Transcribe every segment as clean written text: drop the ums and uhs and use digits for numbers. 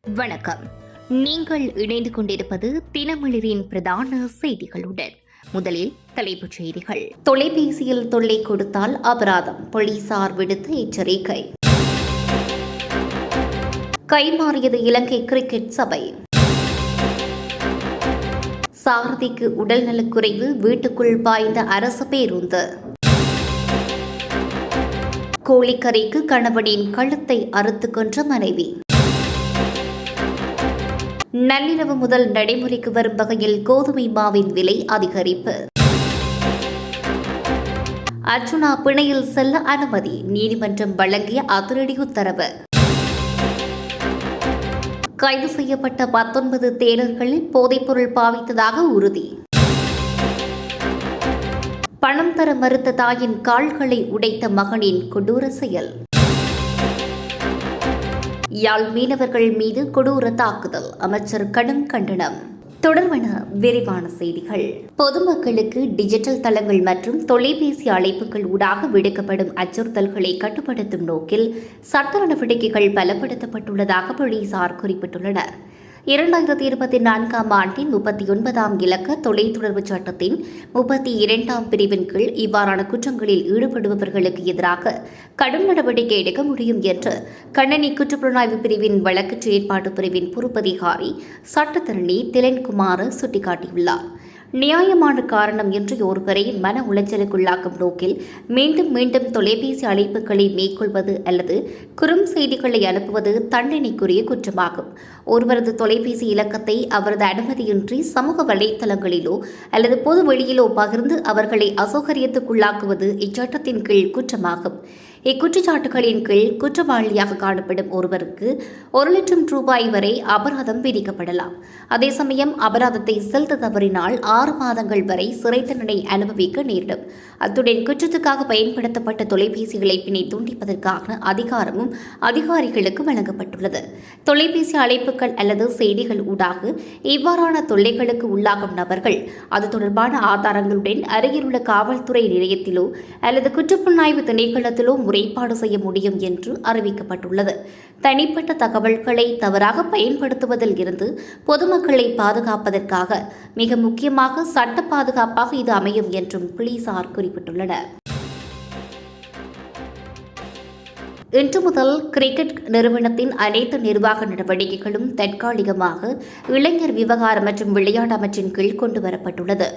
வணக்கம். நீங்கள் இணைந்து கொண்டிருப்பது தினமலரின் பிரதான செய்திகளுடன். முதலில் தலைப்புச் செய்திகள். தொலைபேசியில் தொல்லை கொடுத்தால் அபராதம், போலீசார் விடுத்த எச்சரிக்கை. கைமாறியது இலங்கை கிரிக்கெட் சபை. சாரதிக்கு உடல்நலக்குறைவு, வீட்டுக்குள் பாய்ந்த அரசு பேருந்து. கோழிக்கரைக்கு கணவனின் கழுத்தை அறுத்து கொன்ற மனைவி. நள்ளிரவு முதல் நடைமுறைக்கு வரும் வகையில் கோதுமை மாவின் விலை அதிகரிப்பு. அர்ஜுனா பிணையில் செல்ல அனுமதி, நீதிமன்றம் வழங்கிய அதிரடி உத்தரவு. கைது செய்யப்பட்ட 19 தேரர்கள் போதைப்பொருள் பாவித்ததாக உறுதி. பணம் தர மறுத்த தாயின் கால்களை உடைத்த மகனின் கொடூர செயல். யாழ் மீனவர்கள் மீது கொடூர தாக்குதல், அமைச்சர் கடும் கண்டனம். தொடர்பான விரிவான செய்திகள். பொதுமக்களுக்கு டிஜிட்டல் தளங்கள் மற்றும் தொலைபேசி அழைப்புகள் ஊடாக விடுக்கப்படும் அச்சுறுத்தல்களை கட்டுப்படுத்தும் நோக்கில் சட்ட நடவடிக்கைகள் பலப்படுத்தப்பட்டுள்ளதாக போலீசார் குறிப்பிட்டுள்ளனர். 2024ஆம் ஆண்டின் 39ஆம் இலக்க தொலைத்தொடர்பு சட்டத்தின் 32ஆம் பிரிவின் கீழ் இவ்வாறான குற்றங்களில் ஈடுபடுபவர்களுக்கு எதிராக கடும் நடவடிக்கை எடுக்க முடியும் என்று கண்ணனி குற்றப்புலனாய்வு பிரிவின் வழக்கு செயற்பாட்டு பிரிவின் பொறுப்பதிகாரி சட்டத்தரணி திலன்குமார் சுட்டிக்காட்டியுள்ளார். நியாயமான காரணம் இன்றி ஒருவரை மன உளைச்சலுக்குள்ளாக்கும் நோக்கில் மீண்டும் மீண்டும் தொலைபேசி அழைப்புகளை மேற்கொள்வது அல்லது குறும் செய்திகளை அனுப்புவது தண்டனைக்குரிய குற்றமாகும். ஒருவரது தொலைபேசி இலக்கத்தை அவரது அனுமதியின்றி சமூக வலைத்தளங்களிலோ அல்லது பொது வெளியிலோ பகிர்ந்து அவர்களை அசௌகரியத்துக்குள்ளாக்குவது இச்சட்டத்தின் கீழ் குற்றமாகும். இக்குற்றச்சாட்டுகளின் கீழ் குற்றவாளியாக காணப்படும் ஒருவருக்கு 1 லட்சம் ரூபாய் வரை அபராதம் விதிக்கப்படலாம். அதே சமயம் அபராதத்தை செலுத்த தவறினால் 6 மாதங்கள் வரை சிறை தண்டனை அனுபவிக்க நேரிடும். அத்துடன் குற்றத்துக்காக பயன்படுத்தப்பட்ட தொலைபேசி இழைப்பினை துண்டிப்பதற்கான அதிகாரமும் அதிகாரிகளுக்கு வழங்கப்பட்டுள்ளது. தொலைபேசி அழைப்புகள் அல்லது செய்திகள் ஊடாக இவ்வாறான தொல்லைகளுக்கு உள்ளாகும் நபர்கள் அது தொடர்பான ஆதாரங்களுடன் அருகிலுள்ள காவல்துறை நிலையத்திலோ அல்லது குற்றப்புலனாய்வு திணைக்களத்திலோ முறைப்பாடு செய்ய முடியும் என்று அறிவிக்கப்பட்டுள்ளது. தனிப்பட்ட தகவல்களை தவறாக பயன்படுத்துவதில் இருந்து பொதுமக்களை பாதுகாப்பதற்காக மிக முக்கியமாக சட்ட பாதுகாப்பாக இது அமையும் என்றும் போலீசார் குறிப்பிட்டுள்ளனர். இன்று முதல் கிரிக்கெட் நிறுவனத்தின் அனைத்து நிர்வாக நடவடிக்கைகளும் தற்காலிகமாக இளைஞர் விவகார மற்றும் விளையாட்டு அமைச்சின் கீழ் கொண்டுவரப்பட்டுள்ளது.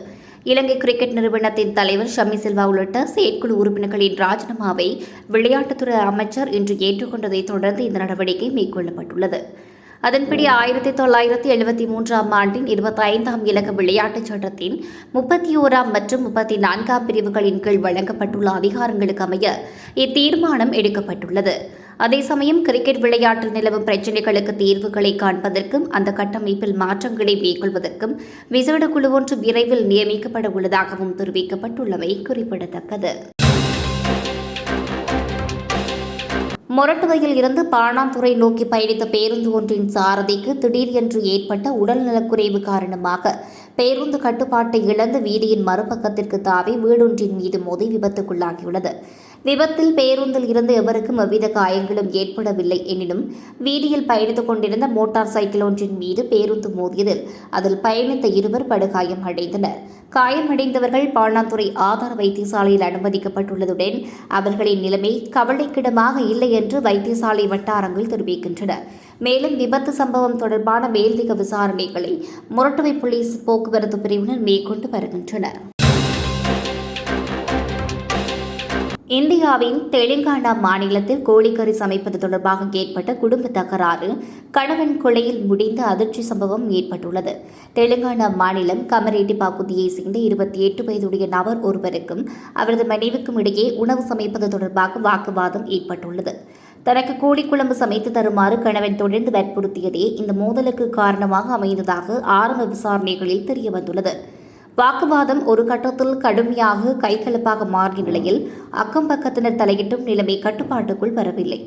இலங்கை கிரிக்கெட் நிறுவனத்தின் தலைவர் ஷமி சில்வா உள்ளிட்ட செயற்குழு உறுப்பினர்களின் ராஜினாமாவை விளையாட்டுத்துறை அமைச்சர் இன்று ஏற்றுக்கொண்டதைத் தொடர்ந்து இந்த நடவடிக்கை மேற்கொள்ளப்பட்டுள்ளது. அதன்படி 1973ஆம் ஆண்டின் 25ஆம் இலக்க விளையாட்டுச் சட்டத்தின் 31ஆம் மற்றும் 34ஆம் பிரிவுகளின் கீழ் வழங்கப்பட்டுள்ள அதிகாரங்களுக்கு அமைய இத்தீர்மானம் எடுக்கப்பட்டுள்ளது. அதே சமயம் கிரிக்கெட் விளையாட்டில் நிலவும் பிரச்சினைகளுக்கு தீர்வுகளை காண்பதற்கும் அந்த கட்டமைப்பில் மாற்றங்களை மேற்கொள்வதற்கும் விசேட குழு ஒன்று விரைவில் நியமிக்கப்பட உள்ளதாகவும் தெரிவிக்கப்பட்டுள்ளமை குறிப்பிடத்தக்கது. மொரட்டுவையில் இருந்து பாணாந்துறை நோக்கி பயணித்த பேருந்து ஒன்றின் சாரதிக்கு திடீரென்று ஏற்பட்ட உடல்நலக்குறைவு காரணமாக பேருந்து கட்டுப்பாட்டை இழந்து வீதியின் மறுபக்கத்திற்கு தாவி வீடொன்றின் மீது மோதி விபத்துக்குள்ளாகியுள்ளது. விபத்தில் பேருந்தில் இருந்து எவருக்கும் எவ்வித காயங்களும் ஏற்படவில்லை எனினும் வீதியில் பயணித்துக் கொண்டிருந்த மோட்டார் சைக்கிள் ஒன்றின் மீது பேருந்து மோதியதில் அதில் பயணித்த 2 படுகாயம் அடைந்தனர். காயமடைந்தவர்கள் பாணாந்துறை ஆதார வைத்தியசாலையில் அனுமதிக்கப்பட்டுள்ளதுடன் அவர்களின் நிலைமை கவலைக்கிடமாக இல்லை என்று வைத்தியசாலை வட்டாரங்கள் தெரிவிக்கின்றன. மேலும் விபத்து சம்பவம் தொடர்பான மேலதிக விசாரணைகளை மொரட்டுவை போலீஸ் போக்குவரத்து பிரிவினர் மேற்கொண்டு வருகின்றனர். இந்தியாவின் தெலுங்கானா மாநிலத்தில் கோழிக்கறி சமைப்பது தொடர்பாக ஏற்பட்ட குடும்ப தகராறு கணவன் கொலையில் முடிந்த அதிர்ச்சி சம்பவம் ஏற்பட்டுள்ளது. தெலுங்கானா மாநிலம் கமரெட்டி பகுதியைச் சேர்ந்த 28 வயதுடைய நபர் ஒருவருக்கும் அவரது மனைவிக்கும் இடையே உணவு சமைப்பது தொடர்பாக வாக்குவாதம் ஏற்பட்டுள்ளது. தனக்கு கோழிக்குழம்பு சமைத்து தருமாறு கணவன் தொடர்ந்து வற்புறுத்தியதே இந்த மோதலுக்கு காரணமாக அமைந்ததாக ஆரம்ப விசாரணைகளில் தெரியவந்துள்ளது. வாக்குவாதம் ஒரு கட்டத்தில் கடுமையாக கைகலப்பாக மாறிய நிலையில் அக்கம் பக்கத்தினர் தலையிட்டும் நிலைமை கட்டுப்பாட்டுக்குள் வரவில்லை.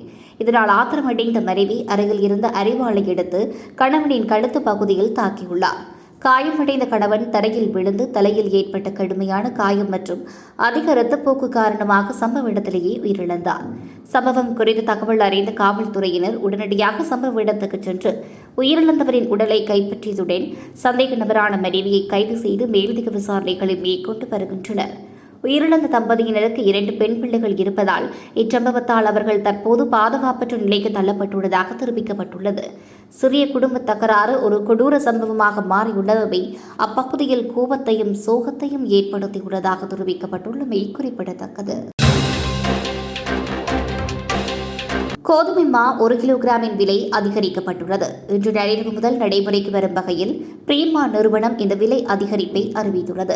இதனால் ஆத்திரமடைந்த மனைவி அருகில் இருந்த அரிவாளை எடுத்து கணவனின் கழுத்து பகுதியில் தாக்கியுள்ளார். காயமடைந்த கணவன் தரையில் விழுந்து தலையில் ஏற்பட்ட கடுமையான காயம் மற்றும் அதிக இரத்தப்போக்கு காரணமாக சம்பவ இடத்திலேயே உயிரிழந்தார். சம்பவம் குறித்து தகவல் அறிந்த காவல்துறையினர் உடனடியாக சம்பவ இடத்துக்கு சென்று உயிரிழந்தவரின் உடலை கைப்பற்றியதுடன் சந்தேக நபரான மனைவியை கைது செய்து மேலதிக விசாரணைகளை மேற்கொண்டு வருகின்றனர். உயிரிழந்த தம்பதியினருக்கு 2 பெண் பிள்ளைகள் இருப்பதால் இச்சம்பவத்தால் அவர்கள் தற்போது பாதுகாப்பற்ற நிலைக்கு தள்ளப்பட்டுள்ளதாக தெரிவிக்கப்பட்டுள்ளது. சிறிய குடும்ப தகராறு ஒரு கொடூர சம்பவமாக மாறியுள்ளவை அப்பகுதியில் கோபத்தையும் சோகத்தையும் ஏற்படுத்தியுள்ளதாக தெரிவிக்கப்பட்டுள்ளமை குறிப்பிடத்தக்கது. கோதுமை மா 1 கிலோகிராமின் விலை அதிகரிக்கப்பட்டுள்ளது. இன்று நள்ளிரவு முதல் நடைமுறைக்கு வரும் வகையில் பிரீமா நிறுவனம் இந்த விலை அதிகரிப்பை அறிவித்துள்ளது.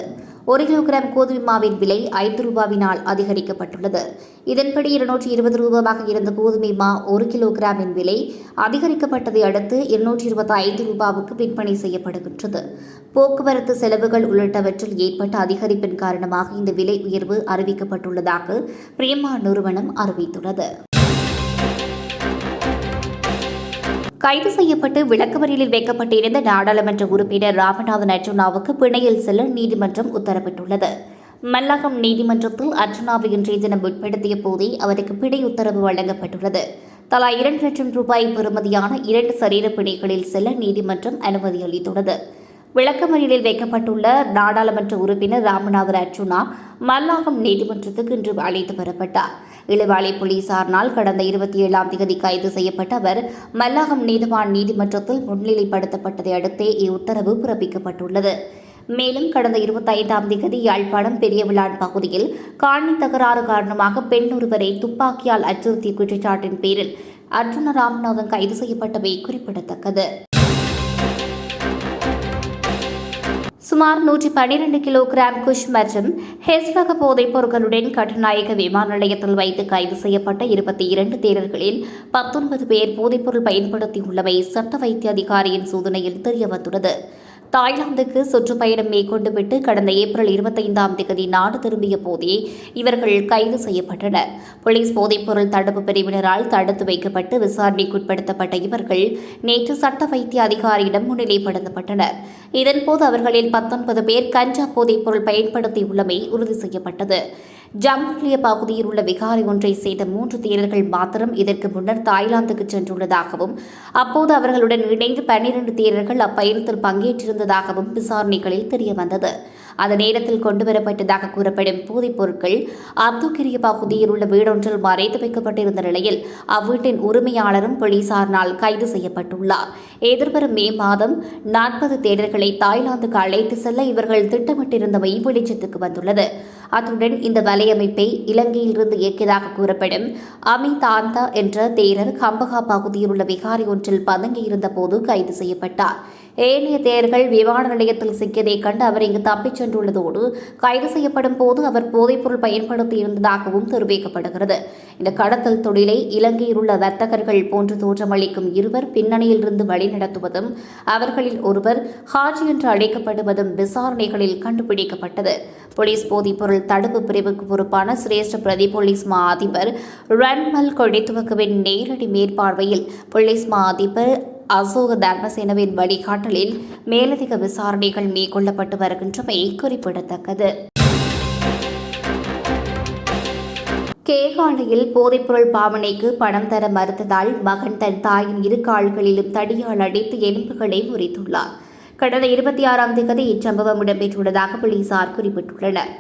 1 கிலோகிராம் கோதுமை மாவின் விலை 5 ரூபாவினால் அதிகரிக்கப்பட்டுள்ளது. இதன்படி 220 ரூபாயாக இருந்த கோதுமை மா 1 கிலோகிராமின் விலை அதிகரிக்கப்பட்டதை அடுத்து 225 ரூபாவுக்கு விற்பனை செய்யப்படுகின்றது. போக்குவரத்து செலவுகள் உள்ளிட்டவற்றில் ஏற்பட்ட அதிகரிப்பின் காரணமாக இந்த விலை உயர்வு அறிவிக்கப்பட்டுள்ளதாக பிரீமா நிறுவனம் அறிவித்துள்ளது. கைது செய்யப்பட்டு விளக்கமறியலில் வைக்கப்பட்டிருந்த நாடாளுமன்ற உறுப்பினர் ராமநாதன் அர்ஜுனாவுக்கு பிணையில் செல்ல நீதிமன்றம் உத்தரவிட்டுள்ளது. மல்லாகம் நீதிமன்றத்தில் அர்ஜுனாவை இன்றைய தினம் உட்படுத்திய போதே அவருக்கு பிணை உத்தரவு வழங்கப்பட்டுள்ளது. தலா 2 லட்சம் ரூபாய் பெறுமதியான 2 சரீர பிணைகளில் செல்ல நீதிமன்றம் அனுமதி அளித்துள்ளது. விளக்கமறியலில் வைக்கப்பட்டுள்ள நாடாளுமன்ற உறுப்பினர் ராமநாதன் அர்ஜுனா மல்லாகம் நீதிமன்றத்துக்கு இன்று அழைத்து வரப்பட்டார். இளவாலை போலீசாரினால் கடந்த 27ஆம் தேதி கைது செய்யப்பட்ட அவர் மல்லாகம் நீதிவான் நீதிமன்றத்தில் முன்னிலைப்படுத்தப்பட்டதை அடுத்தே இவ்வுத்தரவு பிறப்பிக்கப்பட்டுள்ளது. மேலும் கடந்த 25ஆம் தேதி யாழ்ப்பாணம் பெரியவிளான் பகுதியில் காணி தகராறு காரணமாக பெண் ஒருவரை துப்பாக்கியால் அச்சுறுத்திய குற்றச்சாட்டின் பேரில் அர்ஜுன ராமநாதன் கைது செய்யப்பட்டவை குறிப்பிடத்தக்கது. சுமார் 112 கிலோகிராம் குஷ் மற்றும் ஹெஸ் வகை போதைப் பொருட்களுடன் கட்டுநாயக்க விமான நிலையத்தில் வைத்து கைது செய்யப்பட்ட 22 தேரர்களில் 19 பேர் போதைப்பொருள் பயன்படுத்தியுள்ளமை சட்ட வைத்திய அதிகாரியின் சோதனையில் தெரியவந்துள்ளது. தாய்லாந்துக்கு சுற்றுப்பயணம் மேற்கொண்டுவிட்டு கடந்த ஏப்ரல் 25ஆம் தேதி நாடு திரும்பிய போதே இவர்கள் கைது செய்யப்பட்டனர். போலீஸ் போதைப்பொருள் தடுப்பு பிரிவினரால் தடுத்து வைக்கப்பட்டு விசாரணைக்குட்படுத்தப்பட்ட இவர்கள் நேற்று சட்ட வைத்திய அதிகாரியிடம் முன்னிலைப்படுத்தப்பட்டனர். இதன்போது அவர்களில் 19 பேர் கஞ்சா போதைப்பொருள் பயன்படுத்தியுள்ளமை உறுதி செய்யப்பட்டது. ஜம்புலிய பகுதியில் உள்ள விகாரை ஒன்றை சேர்ந்த 3 தேரர்கள் மாத்திரம் இதற்கு முன்னர் தாய்லாந்துக்கு சென்றுள்ளதாகவும் அப்போது அவர்களுடன் இணைந்து 12 தேரர்கள் அப்பயணத்தில் பங்கேற்றிருந்ததாகவும் விசாரணைகளில் தெரியவந்தது. அந்த நேரத்தில் கொண்டுவரப்பட்டதாக கூறப்படும் போதைப் பொருட்கள் அத்துக்கிரிய பகுதியில் உள்ள வீடொன்றில் மறைத்து வைக்கப்பட்டிருந்த நிலையில் அவ்வீட்டின் உரிமையாளரும் போலீசாரினால் கைது செய்யப்பட்டுள்ளார். எதிர்வரும் மே மாதம் 40 தேரர்களை தாய்லாந்துக்கு அழைத்து செல்ல இவர்கள் திட்டமிட்டிருந்தமை வெளிச்சத்துக்கு வந்துள்ளது. அத்துடன் இந்த வலையமைப்பை இலங்கையிலிருந்து இயக்கியதாக கூறப்படும் அமிதாந்தா என்ற தேரர் கம்பகா பகுதியில் உள்ள விகாரி ஒன்றில் பதுங்கியிருந்த போது கைது செய்யப்பட்டார். ஏனைய தேரர்கள் விமான நிலையத்தில் சிக்கியதைக் கண்டு அவர் இங்கு தப்பிச் சென்றுள்ளதோடு கைது செய்யப்படும் போது அவர் போதைப்பொருள் பயன்படுத்தியிருந்ததாகவும் தெரிவிக்கப்படுகிறது. இந்த கடத்தல் தொழிலை இலங்கையில் உள்ள வர்த்தகர்கள் போன்று தோற்றமளிக்கும் இருவர் பின்னணியிலிருந்து வழிநடத்துவதும் அவர்களில் ஒருவர் ஹாஜி என்று அழைக்கப்படுவதும் விசாரணைகளில் கண்டுபிடிக்கப்பட்டது. போலீஸ் போதைப்பொருள் தடுப்பு பிரிவுக்கு பொறுப்பான சிரேஷ்ட பிரதி போலீஸ் மா அதிபர் ரன்மல் கொடித்துவக்குவின் நேரடி மேற்பார்வையில் போலீஸ் மா அதிபர் அசோக தர்மசேனவின் வழிகாட்டலில் மேலதிக விசாரணைகள் மேற்கொள்ளப்பட்டு வருகின்றமை குறிப்பிடத்தக்கது. கேகாலையில் போதைப்பொருள் பாவனைக்கு பணம் தர மறுத்ததால் மகன் தன் தாயின் 2 கால்களிலும் தடியால் அடித்து எலும்புகளை முறித்துள்ளார். கடந்த 26ஆம் தேதி இச்சம்பவம் இடம்பெற்றுள்ளதாக போலீசார் குறிப்பிட்டுள்ளனர்.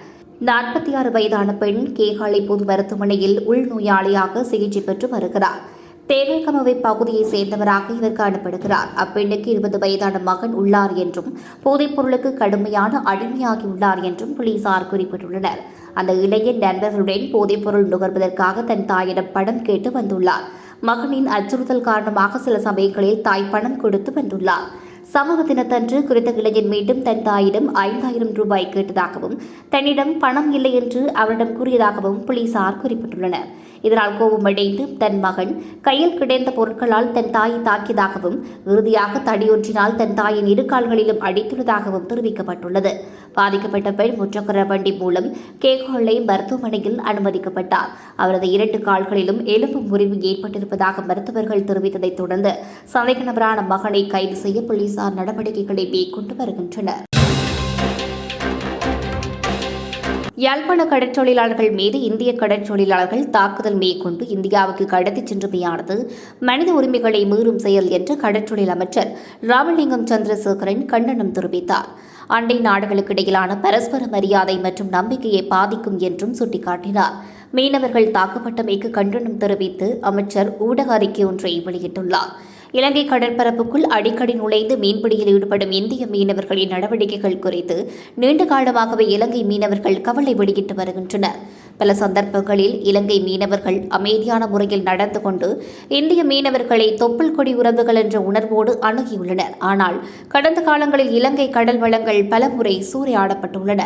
46 வயதான பெண் கேகாலை பொது மருத்துவமனையில் உள்நோயாளியாக சிகிச்சை பெற்று வருகிறார். தேனகமவை பகுதியைச் சேர்ந்தவராக இவர் காணப்படுகிறார். அப்பெண்ணுக்கு 20 வயதான மகன் உள்ளார் என்றும் போதைப் பொருளுக்கு கடுமையான அடிமையாகியுள்ளார் என்றும் போலீசார் குறிப்பிட்டுள்ளனர். அந்த இளைஞன் நண்பர்களுடன் போதைப்பொருள் நுகர்வதற்காக தன் தாயிடம் பணம் கேட்டு வந்துள்ளார். மகனின் அச்சுறுத்தல் காரணமாக சில சமயங்களில் தாய் பணம் கொடுத்து வந்துள்ளார். சமூக தினத்தன்று குறித்த இளைஞன் மீண்டும் தன் தாயிடம் 5000 ரூபாய் கேட்டதாகவும் தன்னிடம் பணம் இல்லை என்று அவரிடம் கூறியதாகவும் போலீசார் குறிப்பிட்டுள்ளனர். இதனால் கோபமடைந்து தன் மகன் கையில் கிடைத்த பொருட்களால் தன் தாயை தாக்கியதாகவும் இறுதியாக தடியொன்றினால் தன் தாயின் 2 கால்களிலும் அடித்துள்ளதாகவும் தெரிவிக்கப்பட்டுள்ளது. பாதிக்கப்பட்ட பெண் முச்சக்கர வண்டி மூலம் கேகாலை மருத்துவமனையில் அனுமதிக்கப்பட்டார். அவரது 2 கால்களிலும் எலும்பு முறிவு ஏற்பட்டிருப்பதாக மருத்துவர்கள் தெரிவித்ததைத் தொடர்ந்து சந்தேக நபரான மகனை கைது செய்ய போலீசார் நடவடிக்கைகளை மேற்கொண்டு வருகின்றனர். யாழ்ப்பாண கடற்றொழிலாளர்கள் மீது இந்திய கடற்றொழிலாளர்கள் தாக்குதல் மேற்கொண்டு இந்தியாவுக்கு கடத்திச் சென்றமையானது மனித உரிமைகளை மீறும் செயல் என்று கடற்றொழில் அமைச்சர் ராமலிங்கம் சந்திரசேகரன் கண்டனம் தெரிவித்தார். அண்டை நாடுகளுக்கு இடையிலான பரஸ்பர மரியாதை மற்றும் நம்பிக்கையை பாதிக்கும் என்றும் சுட்டிக்காட்டினார். மீனவர்கள் தாக்கப்பட்டமைக்கு கண்டனம் தெரிவித்து அமைச்சர் ஊடக அறிக்கை ஒன்றை வெளியிட்டுள்ளார். இலங்கை கடற்பரப்புக்குள் அடிக்கடி நுழைந்து மீன்பிடியில் ஈடுபடும் இந்திய மீனவர்களின் நடவடிக்கைகள் குறித்து நீண்ட காலமாகவே இலங்கை மீனவர்கள் கவலை வெளியிட்டு வருகின்றனர். பல சந்தர்ப்பங்களில் இலங்கை மீனவர்கள் அமைதியான முறையில் நடந்து கொண்டு இந்திய மீனவர்களை தொப்புள் கொடி உறவுகள் என்ற உணர்வோடு அணுகியுள்ளனர். ஆனால் கடந்த காலங்களில் இலங்கை கடல் வளங்கள் பலமுறை சூறையாடப்பட்டுள்ளன.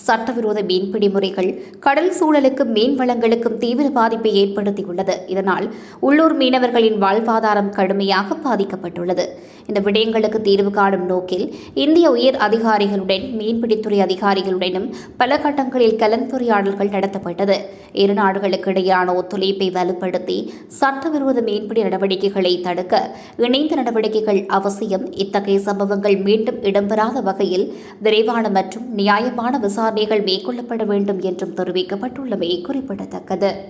சட்டவிரோத மீன்பிடி முறைகள் கடல் சூழலுக்கும் மீன் வளங்களுக்கும் தீவிர பாதிப்பை ஏற்படுத்தியுள்ளது. இதனால் உள்ளூர் மீனவர்களின் வாழ்வாதாரம் கடுமையாக பாதிக்கப்பட்டுள்ளது. இந்த விடயங்களுக்கு தீர்வு காணும் நோக்கில் இந்திய உயர் அதிகாரிகளுடன் மீன்பிடித்துறை அதிகாரிகளுடனும் பல கட்டங்களில் கலந்துரையாடல்கள் நடத்தப்பட்டது. இரு நாடுகளுக்கு இடையிலான ஒத்துழைப்பை வலுப்படுத்தி சட்டவிரோத மீன்பிடி நடவடிக்கைகளை தடுக்க இணைந்த நடவடிக்கைகள் அவசியம். இத்தகைய சம்பவங்கள் மீண்டும் இடம்பெறாத வகையில் விரைவான மற்றும் நியாயமான விசாரணைகள் மேற்கொள்ளப்பட வேண்டும் என்றும் தெரிவிக்கப்பட்டுள்ளமை குறிப்பிடத்தக்கது.